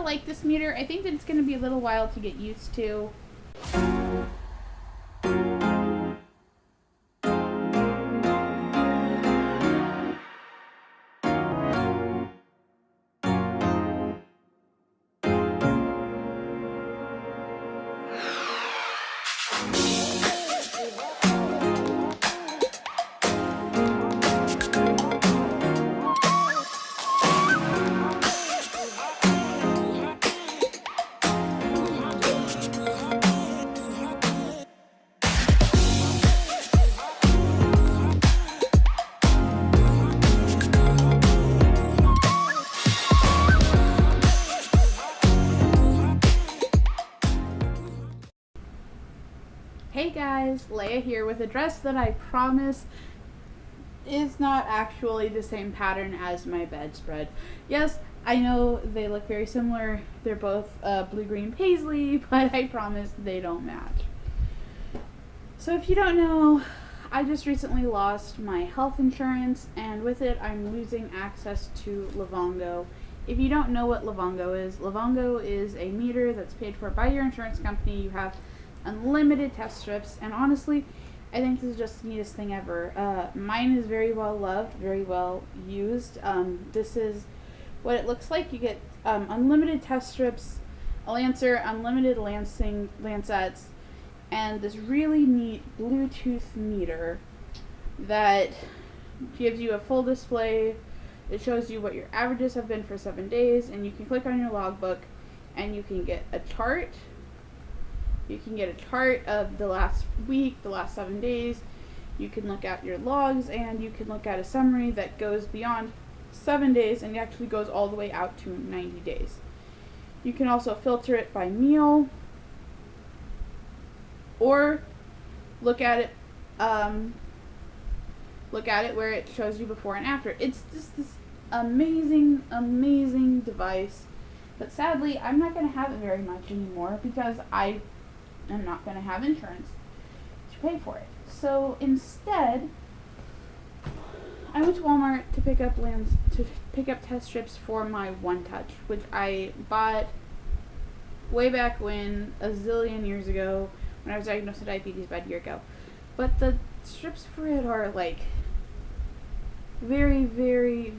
of like this meter. I think that it's going to be a little while to get used to. Hey guys, Leia here with a dress that I promise is not actually the same pattern as my bedspread. Yes, I know they look very similar. They're both blue-green paisley, but I promise they don't match. So if you don't know, I just recently lost my health insurance, and with it I'm losing access to Lavongo. If you don't know what Lavongo is a meter that's paid for by your insurance company. You have unlimited test strips, and honestly, I think this is just the neatest thing ever. Mine is very well loved, very well used. This is what it looks like. You get unlimited test strips, a lancer, unlimited lancets, and this really neat Bluetooth meter that gives you a full display. It shows you what your averages have been for 7 days, and you can click on your logbook and you can get a chart. You can get a chart of the last week, the last 7 days. You can look at your logs, and you can look at a summary that goes beyond 7 days and actually goes all the way out to 90 days. You can also filter it by meal, or look at it where it shows you before and after. It's just this amazing device, but sadly I'm not going to have it very much anymore because I'm not going to have insurance to pay for it. So instead, I went to Walmart to pick up test strips for my One Touch, which I bought way back when, a zillion years ago, when I was diagnosed with diabetes about a year ago. But the strips for it are like very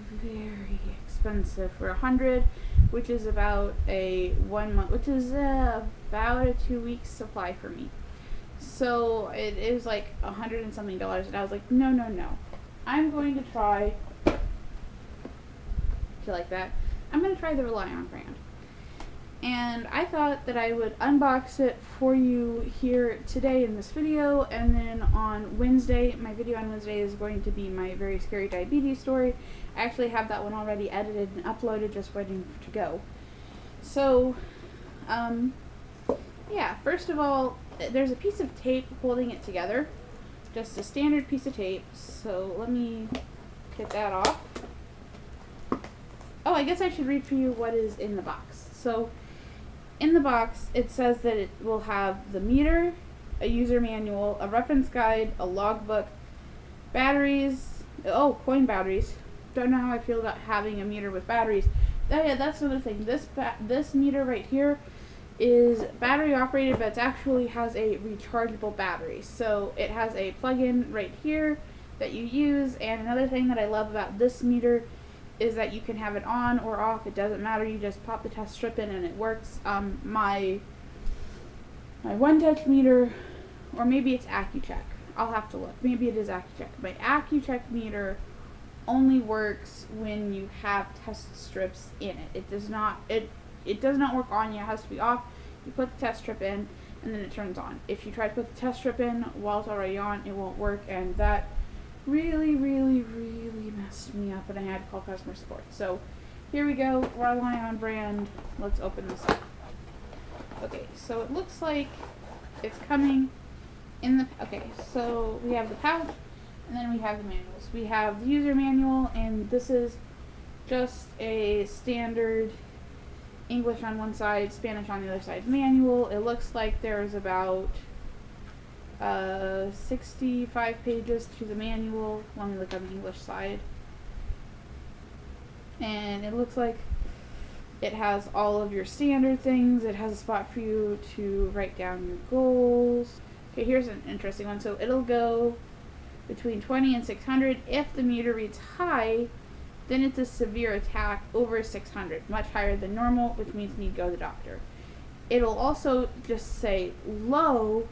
expensive. For 100, which is about a 1 month, which is about a 2 weeks supply for me. So it was like $100 and something, and I was like, no, I'm going to try. Do you like that? I'm going to try the ReliOn brand. And I thought that I would unbox it for you here today in this video, and then on Wednesday, my video on Wednesday is going to be my very scary diabetes story. I actually have that one already edited and uploaded, just waiting to go. So, yeah, first of all, there's a piece of tape holding it together. Just a standard piece of tape. So let me get that off. Oh, I guess I should read for you what is in the box. So, in the box, it says that it will have the meter, a user manual, a reference guide, a logbook, batteries, coin batteries. Don't know how I feel about having a meter with batteries. Oh yeah, that's another thing. This meter right here is battery operated, but it actually has a rechargeable battery. So it has a plug-in right here that you use, and another thing that I love about this meter is that you can have it on or off. It doesn't matter. You just pop the test strip in and it works. My One Touch meter, or maybe it's AccuCheck. I'll have to look. Maybe it is AccuCheck. My AccuCheck meter only works when you have test strips in it. It does not work on you. It has to be off. You put the test strip in and then it turns on. If you try to put the test strip in while it's already on, it won't work, and that really messed me up, and I had to call customer support. So here we go, ReliOn brand. Let's open this up. Okay, so it looks like it's coming in the, okay, so we have the pouch, and then we have the manuals. We have the user manual, and this is just a standard English on one side, Spanish on the other side manual. It looks like there's about 65 pages to the manual. Let me look on the English side. And it looks like It has all of your standard things. It has a spot for you to write down your goals. Okay, here's an interesting one. So it'll go between 20 and 600. If the meter reads high, then it's a severe attack over 600, much higher than normal, which means you need to go to the doctor. It'll also just say low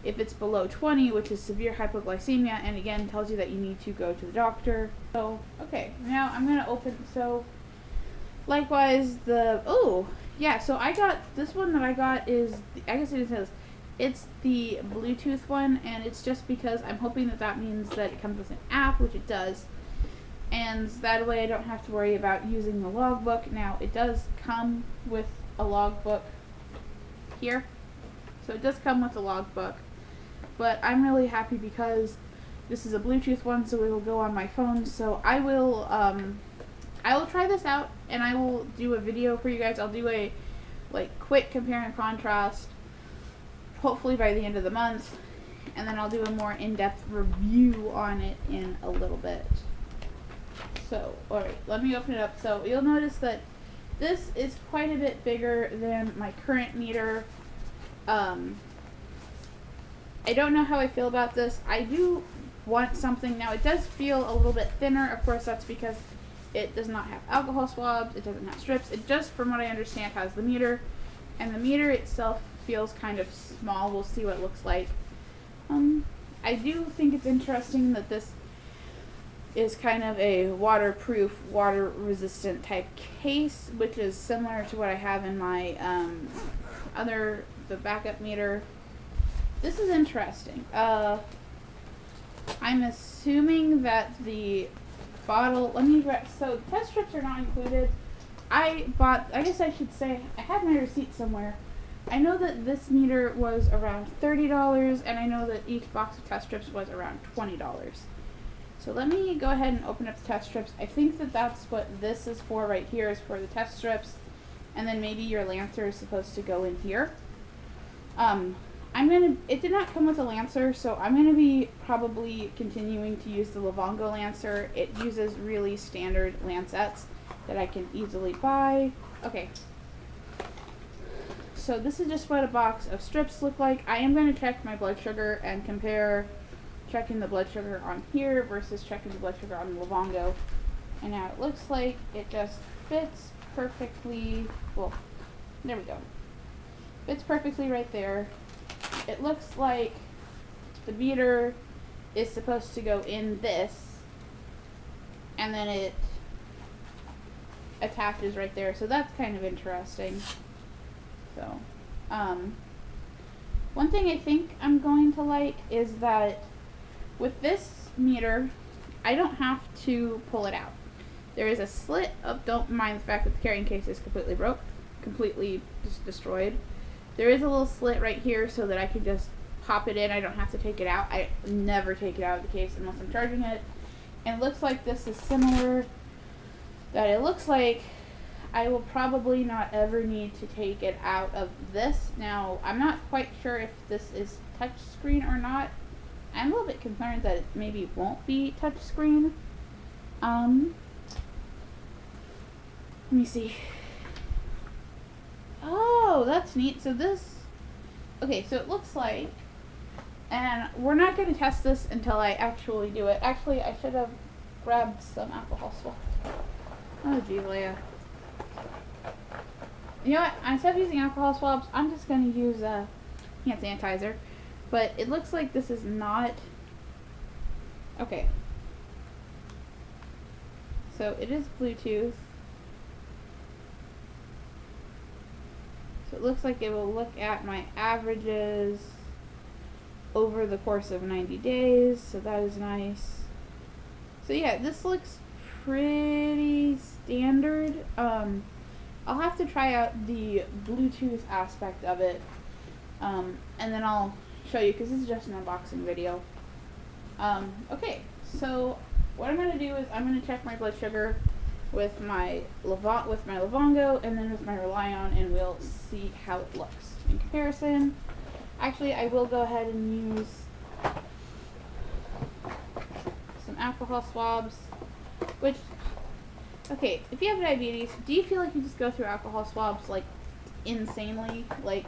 if it's below 20, which is severe hypoglycemia, and again tells you that you need to go to the doctor. So, okay, now I'm gonna open, so likewise so I got, this one that I got is, I guess it says, it's the Bluetooth one, and it's just because I'm hoping that that means that it comes with an app, which it does, and that way I don't have to worry about using the logbook. Now, it does come with a logbook here, so it does come with a logbook, but I'm really happy because this is a Bluetooth one, so it will go on my phone. So I will try this out, and I will do a video for you guys. I'll do a quick compare and contrast, hopefully by the end of the month, and then I'll do a more in-depth review on it in a little bit. So, alright, let me open it up. So you'll notice that this is quite a bit bigger than my current meter. I don't know how I feel about this. I do want something. Now, it does feel a little bit thinner. Of course, that's because it does not have alcohol swabs. It doesn't have strips. It just, from what I understand, has the meter. And the meter itself feels kind of small. We'll see what it looks like. I do think it's interesting that this is kind of a waterproof, water-resistant type case, which is similar to what I have in my the backup meter. This is interesting. I'm assuming that the bottle, so test strips are not included. I guess I should say, I have my receipt somewhere. I know that this meter was around $30, and I know that each box of test strips was around $20. So let me go ahead and open up the test strips. I think that that's what this is for right here, is for the test strips, and then maybe your Lancer is supposed to go in here. It did not come with a Lancer, so I'm going to be probably continuing to use the Lavongo Lancer. It uses really standard Lancets that I can easily buy. Okay. So this is just what a box of strips look like. I am going to check my blood sugar and compare checking the blood sugar on here versus checking the blood sugar on the Lavongo. And now it looks like it just fits perfectly. Well, there we go. Fits perfectly right there. It looks like the meter is supposed to go in this, and then it attaches right there. So that's kind of interesting. So, one thing I think I'm going to like is that with this meter, I don't have to pull it out. There is a slit up, don't mind the fact that the carrying case is completely just destroyed. There is a little slit right here so that I can just pop it in. I don't have to take it out. I never take it out of the case unless I'm charging it. And it looks like this is similar, that it looks like I will probably not ever need to take it out of this. Now, I'm not quite sure if this is touchscreen or not. I'm a little bit concerned that it maybe won't be touchscreen. Let me see. Oh, that's neat. So this, okay, so it looks like, and we're not going to test this until I actually do it. Actually, I should have grabbed some alcohol swabs. Oh, gee, Leia. You know what? Instead of using alcohol swabs, I'm just going to use hand sanitizer. But it looks like this is not, okay. So it is Bluetooth. So it looks like it will look at my averages over the course of 90 days, so that is nice. So yeah, this looks pretty standard. I'll have to try out the Bluetooth aspect of it, and then I'll show you, because this is just an unboxing video. Okay, so what I'm going to do is I'm going to check my blood sugar with my Lavongo and then with my ReliOn, and we'll see how it looks in comparison. Actually, I will go ahead and use some alcohol swabs, which, Okay, if you have diabetes, do you feel like you just go through alcohol swabs like insanely? Like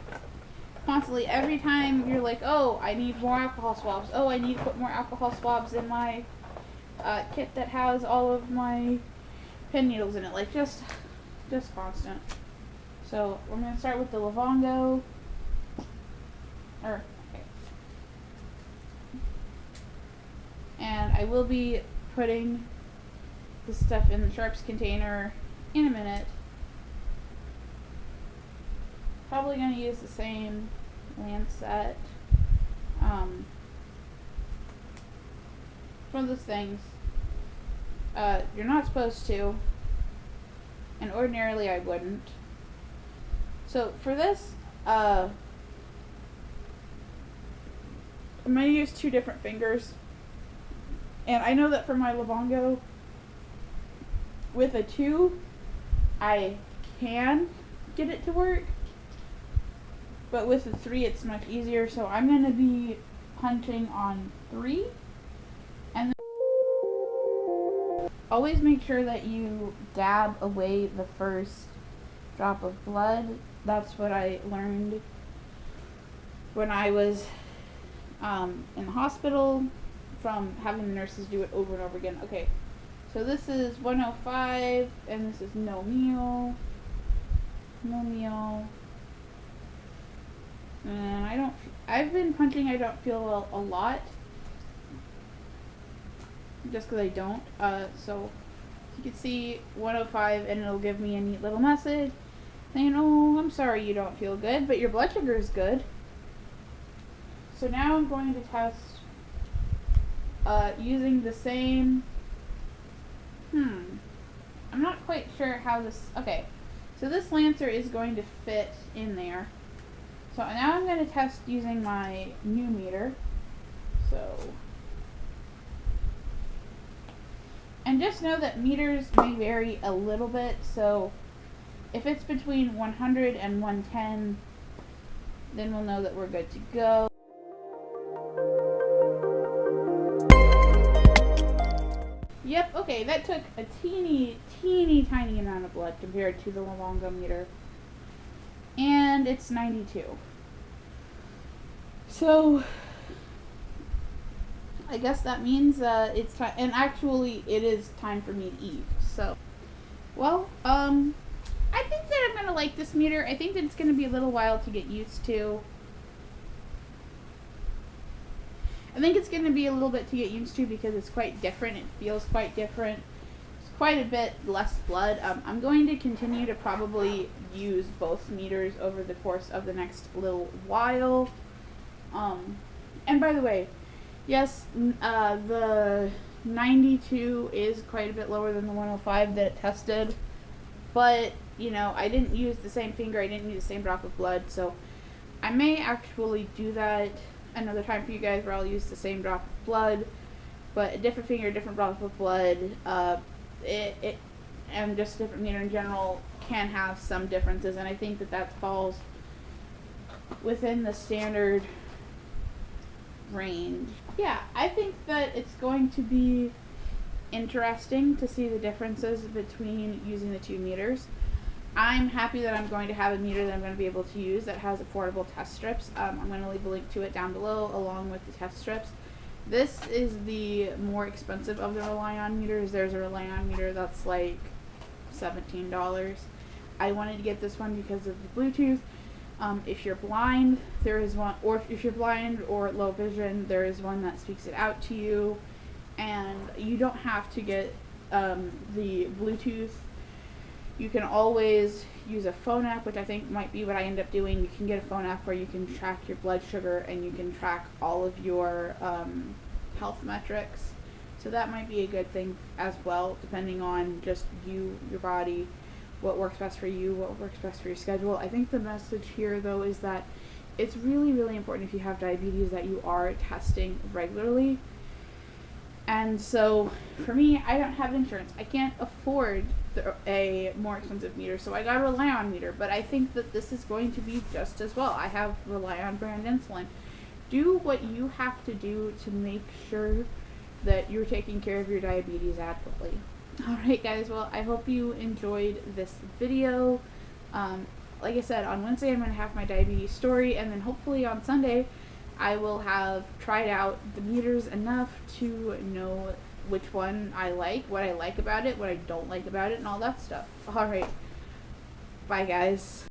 constantly, every time you're like, oh, I need more alcohol swabs. Oh, I need to put more alcohol swabs in my kit that has all of my pin needles in it. Like just constant. So we're going to start with the lavongo. Okay. And I will be putting the stuff in the sharps container in a minute. Probably going to use the same lancet. One of those things you're not supposed to, and ordinarily I wouldn't. So for this, I'm going to use 2 different fingers. And I know that for my lavongo, with a 2, I can get it to work. But with a 3, it's much easier. So I'm going to be punching on 3. And then always make sure that you dab away the first drop of blood. That's what I learned when I was in the hospital from having the nurses do it over and over again. Okay, so this is 105, and this is no meal. And I've been punching, I don't feel a lot, just because I don't. So you can see 105, and it'll give me a neat little message saying, oh, I'm sorry you don't feel good, but your blood sugar is good. So now I'm going to test using the same, I'm not quite sure how this, okay, so this lancer is going to fit in there. So now I'm going to test using my new meter. So, and just know that meters may vary a little bit, so if it's between 100 and 110, then we'll know that we're good to go. Yep, okay, that took a teeny tiny amount of blood compared to the lavongo meter. And it's 92. So I guess that means it's time, and actually it is time for me to eat. So, well, I think that I'm gonna like this meter. I think that it's gonna be a little while to get used to. I think it's gonna be a little bit to get used to because it's quite different. It feels quite different. It's quite a bit less blood. I'm going to continue to probably use both meters over the course of the next little while. And by the way, yes, the 92 is quite a bit lower than the 105 that it tested, but you know, I didn't use the same finger, I didn't use the same drop of blood, so I may actually do that another time for you guys where I'll use the same drop of blood, but a different finger, different drop of blood, and just a different meter in general can have some differences, and I think that that falls within the standard range. Yeah, I think that it's going to be interesting to see the differences between using the 2 meters. I'm happy that I'm going to have a meter that I'm going to be able to use that has affordable test strips. I'm going to leave a link to it down below along with the test strips. This is the more expensive of the ReliOn meters. There's a ReliOn meter that's like $17. I wanted to get this one because of the Bluetooth. If you're blind, there is one, or if you're blind or low vision, there is one that speaks it out to you, and you don't have to get the Bluetooth. You can always use a phone app, which I think might be what I end up doing. You can get a phone app where you can track your blood sugar and you can track all of your health metrics. So that might be a good thing as well, depending on just you, your body, what works best for you, what works best for your schedule. I think the message here, though, is that it's really, really important if you have diabetes that you are testing regularly. And so, for me, I don't have insurance. I can't afford a more expensive meter, so I got a ReliOn meter. But I think that this is going to be just as well. I have ReliOn brand insulin. Do what you have to do to make sure that you're taking care of your diabetes adequately. Alright guys, well I hope you enjoyed this video. Like I said, on Wednesday I'm going to have my diabetes story, and then hopefully on Sunday I will have tried out the meters enough to know which one I like, what I like about it, what I don't like about it, and all that stuff. Alright, bye guys.